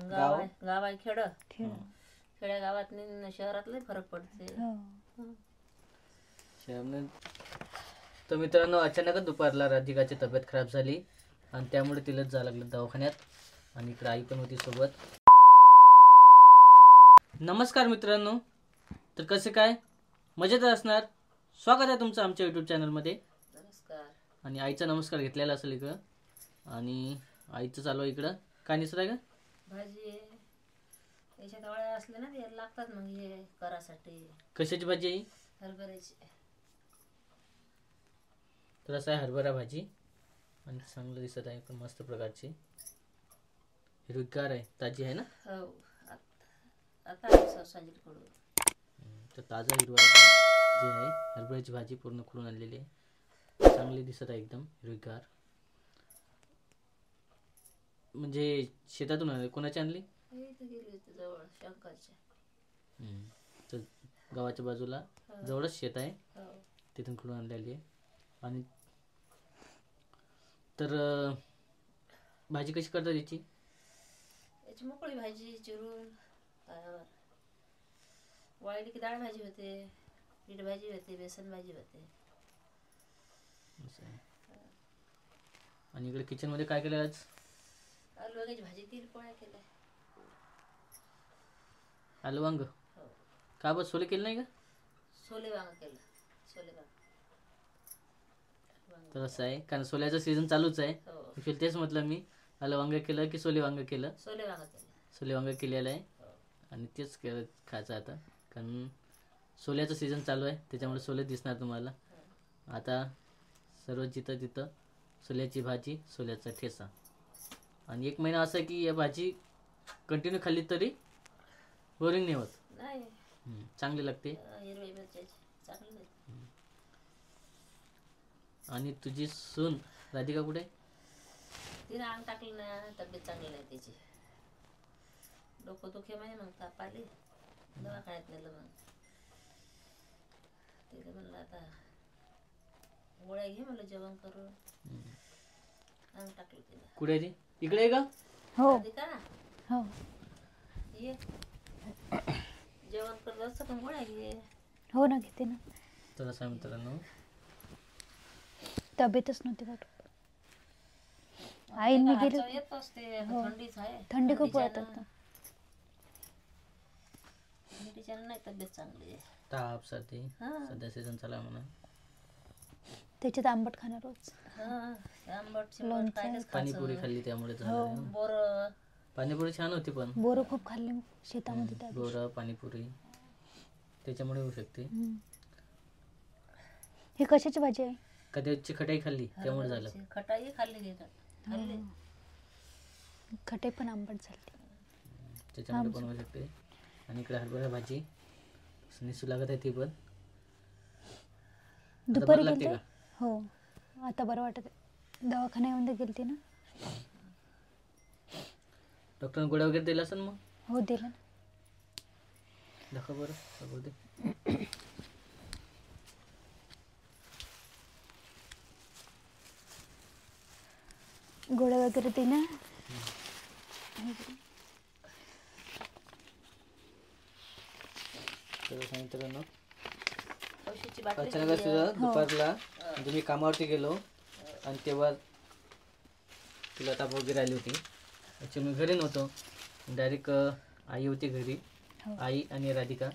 गाव आहे खेड्या गावात शहरात लय फरक पडते. तर मित्रांनो, अचानकच दुपारला राधिकाची तब्येत खराब झाली आणि त्यामुळे तिला जावं लागलं दवाखान्यात. आणि इकडे आई पण होती सोबत. नमस्कार मित्रांनो, तर कसे काय मजेत असणार. स्वागत आहे तुमचं आमच्या यूट्यूब चॅनलमध्ये. नमस्कार. आणि आईचा नमस्कार घेतलेला असेल इकडं. आणि आईचं चालू आहे इकडं काय निसत आहे का भाजी. याच्यात वळ्या असले ना ते लागतात मग हे करासाठी. कशाची भाजी आहे? हरभऱ्याची. तर असं आहे हरभरा भाजी आणि चांगलं दिसत आहे पण मस्त प्रकारची हिरवीगार आहे, ताजी आहे ना. हो, आता सांगितलं. तर ताजा हिरवा जे आहे हरभऱ्याची भाजी पूर्ण खुडून आणलेली आहे. चांगली दिसत आहे एकदम हिरवीगार. म्हणजे शेतातून आणली, कोणाची आणली? जवळ शंकरच्या. तर गावाच्या बाजूला जवळच शेत आहे, तिथून खुडून आणलेली आहे. आणि तर भाजी कशी करतात याची? मोकळी भाजी चिरून ताव्यावर वाळली की डाळ भाजी होते, पीठ भाजी होते, बेसन भाजी होते. आणि इकडे किचन मध्ये काय केलं आज? आलू वांग्याची भाजी, 3 पोळ्या केल्या. आलू वांग का बस सोले केलं नाही का? सोले वांग केलं. सोले वांग तर असं आहे, कारण सोल्याचं सीझन चालूच आहे. तेच म्हटलं मी, आलू वांग केलं की सोले वांग केलं? सोले वांग केलं. सोले वांग केलेलं आहे. आणि तेच खायचं आता, कारण सोल्याचं सीझन चालू आहे त्याच्यामुळे सोले दिसणार तुम्हाला. आता सर्व जिथं तिथं सोल्याची भाजी, सोल्याचा ठेचा. आणि 1 महिना असं की या भाजी कंटिन्यू खाल्ली तरी बोरिंग नाही होत. नाही, चांगली लागते. हिरवी मिरच्याची चांगली लागते. आणि तुझी सून राधिका कुठे? तिने अंग टाकली ना, तब्येत चांगली नाही तिची. डोकं दुखे म्हणे, मग ताप आली, दवाखान्यात नेलं. मग तिथे म्हणलं आता गोळ्या घे, मला जेवण करून. अंग टाकलं तिला. कुठे आहे ती? इकडे आहे का? हो हो, ये जेवण करत असतं पण गोळ्या घे. हो ना, घेते ना. तर असं मित्रांनो, तब्येतच नव्हती वाटत. आईने गेली. येत असते, थंडीच आहे. थंडी खूप वाटत. थंडीच्यानं नाही तब्येत चांगली आहे. ताप सर्दी सध्या सीझन चालू आहे म्हणा. त्याच्यात आंबट खाणार रोज. आंबट पाणीपुरी खाल्ली त्यामुळे झालं. बोर पाणीपुरी छान होती पण बोरं खूप खाल्ली शेतामध्ये. बोरं पाणीपुरी त्याच्यामुळे होऊ शकते. हे कशाची भाजी आहे? कधी खटाई खाल्ली त्यामुळे झालं. खटाई खाल्ली. खटाई पण आंबट झाली त्याच्यामुळे पण होऊ शकते. आणि इकडे हरभरा भाजी निसू लागत आहे ती पण. दुपारी गेलते. हो, आता बरं वाटत आहे. दवाखान्यामध्ये गेलते ना. डॉक्टरने गोळ्या वगैरे दिला असेल मग? हो, दिला ना. दाखव बरं, दाखव दे. गोळ्या वगैरे दिल्या. मित्रांनो, अचानक दुपारला म्हणजे मी कामावरती गेलो आणि तेव्हा तिला ताप वगैरे आली होती. ॲक्च्युली मी घरी नव्हतो, डायरेक्ट आई होती घरी. आई आणि राधिका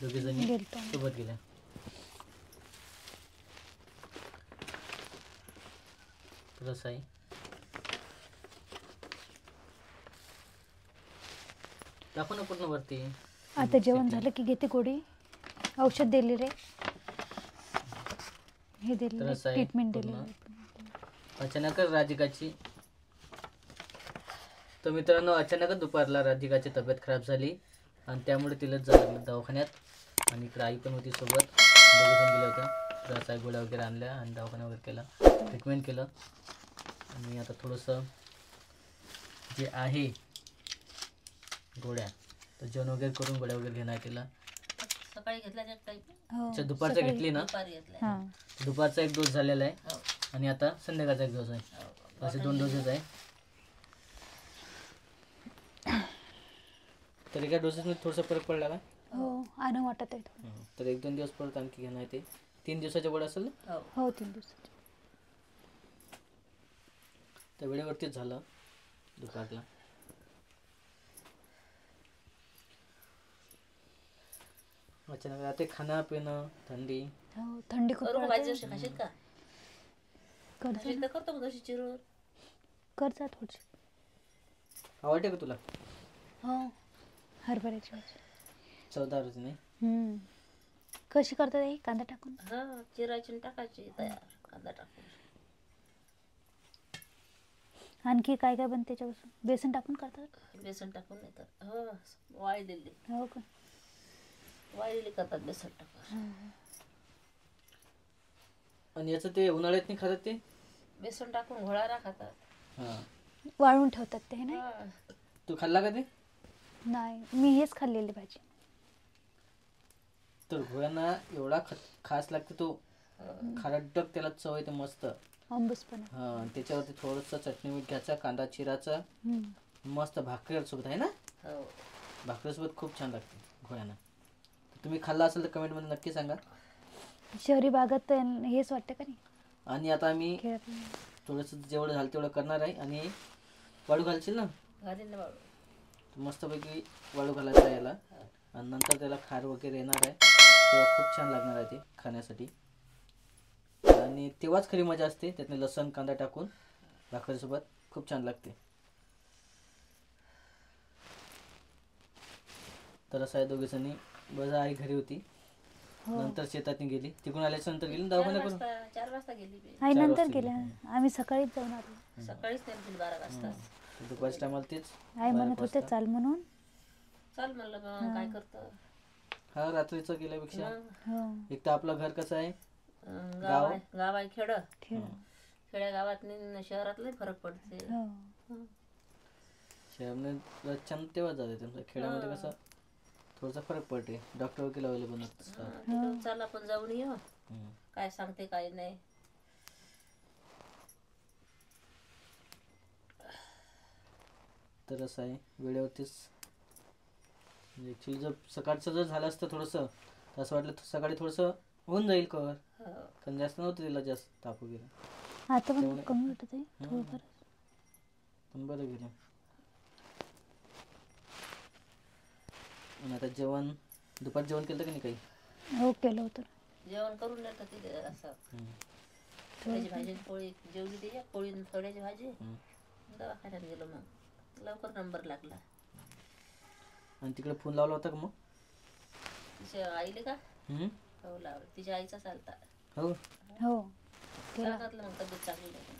दोघीजणी सोबत गेल्या. तर असं आहे. दाखव ना पूर्ण वरती. आता जेवण झालं की घेते गोळी. औषध दिलेले, हे दिलेले, ट्रीटमेंट दिलेली. अचानक राधिकाची तर मित्रांनो, अचानकच दुपारला राधिकाची तब्येत खराब झाली आणि त्यामुळे तिला जावं लागलं दवाखान्यात. आणि इकडे आई पण होती सोबत. दोघेजण गेले होते. रसा गोळ्या वगैरे आणल्या आणि दवाखाना वगैरे केला, ट्रीटमेंट केलं. आणि आता थोडंसं जे आहे गोळ्या, तर जेवण वगैरे करून गोळ्या वगैरे घेणार तिला. सकाळी घेतला काही. दुपारचा घेतली ना. दुपारचा 1 डोस झालेला आहे आणि आता संध्याकाळचा 1 डोस आहे. असे 2 डोसेस आहे. तर एका डोसेसमध्ये थोडासा फरक पडला का? हो आराम वाटत आहे थोडं. तर 1-2 दिवस परत आणखी घेणं आहे ते. 3 दिवसाच्या गोळ्या असेल ना? हो हो 3 दिवसाची. तर वेळेवरतीच झालं दुपारला. अचानक आता खाणं पिणं थंडी. हो थंडी खूप करू का वाढते. भाजी अशी खाशील का? करजा खाशील तर करतो मग तशी चिरून. करजा थोडीशी. आवडते का तुला? हो हरभऱ्याची भाजी. चवदार होती नाही? कशी करतात हे कांदा टाकून? हा चिरायची आणि टाकायची तयार कांदा टाकून. आणखी काय काय बनते त्याच्यापासून? बेसन टाकून करतात? बेसन टाकून नाही तर हो वाळलेली हो का? वाळलेली करतात बेसन टाकून. आणि याचं ते उन्हाळ्यात नाही खातात ते? बेसन टाकून घोळारा खातात. हां. वाळून ठेवतात ते नाही? हा. तू खाल्ला का ते? नाही मी हेच खाल्लेली भाजी. तर घोड्यांना एवढा खास लागते तो. खारटक त्याला चव येते मस्त. आंबूसपणा. हां. त्याच्यावरती थोडंसं चटणी मीठ घ्यायचा, कांदा चिराचा, मस्त भाकरीसोबत आहे ना? हो भाकरीसोबत खूप छान लागते घोड्यांना. तुम्ही खाल्ला असेल तर कमेंटमध्ये नक्की सांगा. शहरी भागात तर हेच वाटतं का नाही? आणि आता आम्ही खेळत थोडंसं जेवढं झालं तेवढं करणार आहे. आणि वाळू घालशील ना? घालीन ना बाळू. तर मस्तपैकी वाळू घालायचा याला. आणि नंतर त्याला खार वगैरे येणार आहे तेव्हा खूप छान लागणार आहे ते खाण्यासाठी. आणि तेव्हाच खरी मजा असते. त्यातनं लसण कांदा टाकून भाकरीसोबत खूप छान लागते. तर असं आहे दोघे जणी. बस आई घरी होती. नंतर शेतात गेली. तिकडून आल्याच्या नंतर गेली दवाखाना करून. 4 वाजता गेली मी. आई 4 नंतर वाजता गेल्या. आम्ही सकाळीच जाऊन आलो. सकाळीच नेमकी 12 वाजता. दुपारच्या टायमाला तेच आई म्हणत होते चाल म्हणून. चाल म्हणलं मग काय करतं. हा रात्रीचं गेल्यापेक्षा. मग हो एक तर आपलं घर कसं आहे, गाव आहे खेड. खेळ. खेड्या गावात आणि शहरात लई फरक पडते. हो शहरामध्ये रच्च्यानं तेव्हाच जाते. त्यांचं खेड्यामध्ये कसं थोडासा फरक पडते. डॉक्टर वगैरे अवेलेबल नसतात. तिथून चाल आपण जाऊन येऊ. काय सांगते काय नाही. तर असं आहे वेळेवरतीच. ॲक्च्युली जर सकाळचं जर झालं असतं थोडंसं तर असं वाटलं सकाळी थोडंसं होऊन जाईल कवर. पण जास्त नव्हतं तिला जास्त ताप वगैरे. आता पण कमी वाटत आहे थोडंफार. पण बरं गेलं. आणि आता जेवण दुपार जेवण केलं का नाही काही? हो केलं होतं. जेवण करून नेलं तिथे असं थोड्याची भाजी पोळी जेवली त्याच्या पोळी थोड्याची भाजी. दवाखान्यात गेलो मग लवकर नंबर लागला. आणि तिकडे फोन लावला होता का मग? तिच्या आईले का? हो लावलं. तिच्या आईचा चालता. हो हो सांगितलं मग तब्येत चांगली नाही.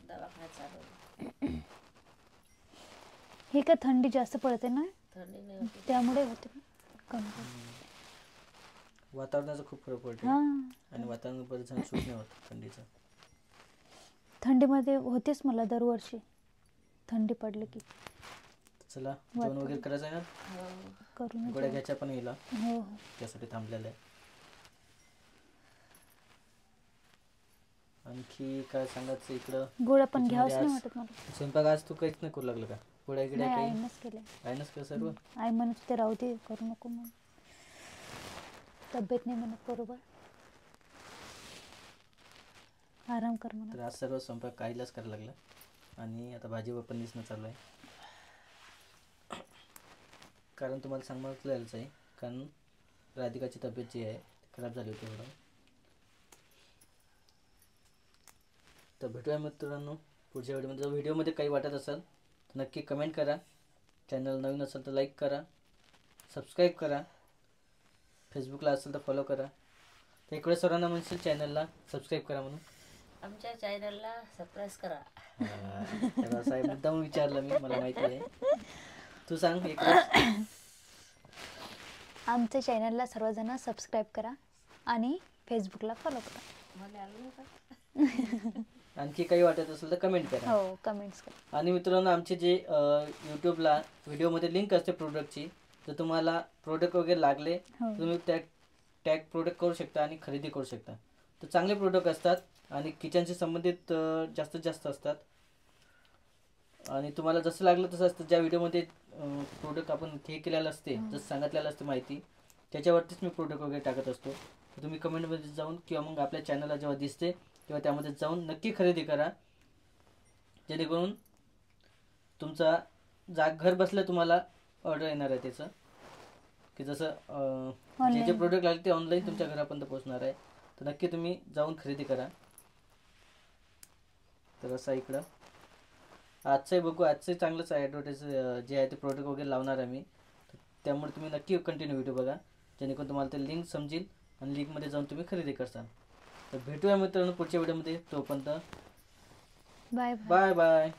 दवाखान्यात चालवलं. हे काय थंडी जास्त पडते ना थंडी नाही होती. त्यामुळे होते कमी. वातावरणाचा खूप फरक पडतो. हा आणि वातावरण बरेच जण सूट नाही होत थंडीचं. थंडीमध्ये होतेच मला दरवर्षी थंडी पडली की. चला जेवण वगैरे करायचं आहे ना? करून गोळ्या घ्यायच्या पण येईल. हो हो त्यासाठी थांबलेलं आहे. आणखी काय सांगायचं इकडं? गोळ्या पण घ्यावंच नाही वाटत मला. स्वयंपाक आज तू काहीच नाही करू लागलं का? गोळ्या गिड्या नाही काही आईनंच केले. आहे का सर्व? आई म्हणत होते राहू दे करू नको म्हणून. तब्येत नाही म्हणत बरोबर. आराम कर म्हणत. तर आज सर्व स्वयंपाक आईलाच करायला लागला. आणि आता भाजी पण निसणं चालू आहे. कारण तुम्हाला सांगितलेलंच आहे. कारण राधिकाची तब्येत जी आहे खराब झाली होती थोडं. तर भेटूया मित्रांनो पुढच्या व्हिडिओमध्ये. जर व्हिडिओमध्ये काही वाटत असेल तर नक्की कमेंट करा. चॅनल नवीन असेल तर लाईक करा, सबस्क्राईब करा. फेसबुकला असेल तर फॉलो करा. तर इकडे सर्वांना म्हणशील चॅनलला सबस्क्राईब करा म्हणून. आमच्या चॅनलला सबस्क्राईब करा. तर असं आहे. मुद्दाम विचारलं मी, मला माहिती आहे. तू सांग इकडे. आमच्या चॅनलला सर्वजण सबस्क्राईब करा आणि फेसबुकला फॉलो करा. मला आलं का? आणखी काही वाटत असेल तर कमेंट करा. हो कमेंट्स करा. आणि मित्रांनो आमचे जे यूट्यूबला व्हिडिओमध्ये लिंक असते प्रोडक्टची, जर तुम्हाला प्रोडक्ट वगैरे लागले तर तुम्ही टॅग प्रोडक्ट करू शकता आणि खरेदी करू शकता. तर चांगले प्रोडक्ट असतात आणि किचनशी संबंधित जास्तीत जास्त असतात. आणि तुम्हाला जसं लागलं तसं असतं. ज्या व्हिडिओमध्ये प्रोडक्ट आपण हे केलेलं असते, जसं सांगितलेलं असते माहिती, त्याच्यावरतीच मी प्रोडक्ट वगैरे टाकत असतो. तर तुम्ही कमेंटमध्ये जाऊन किंवा मग आपल्या चॅनलला जेव्हा दिसते तेव्हा त्यामध्ये जाऊन नक्की खरेदी करा, जेणेकरून तुमचा घर बसल्या तुम्हाला ऑर्डर येणार आहे त्याचं, की जसं जे जे प्रोडक्ट लागले ते ऑनलाईन तुमच्या घरापर्यंत पोहोचणार आहे. तर नक्की तुम्ही जाऊन खरेदी करा. तर असं इकडं आजचंही बघू, आजचंही चांगलंच आहे ॲडव्हर्टाईज जे आहे ते प्रोडक्ट वगैरे लावणार आहे मी. त्यामुळे तुम्ही नक्की कंटिन्यू व्हिडिओ बघा, जेणेकरून तुम्हाला ते लिंक समजेल आणि लिंकमध्ये जाऊन तुम्ही खरेदी करसाल. तर भेटूया मित्रांनो पुढच्या व्हिडिओमध्ये. तोपर्यंत बाय बाय बाय.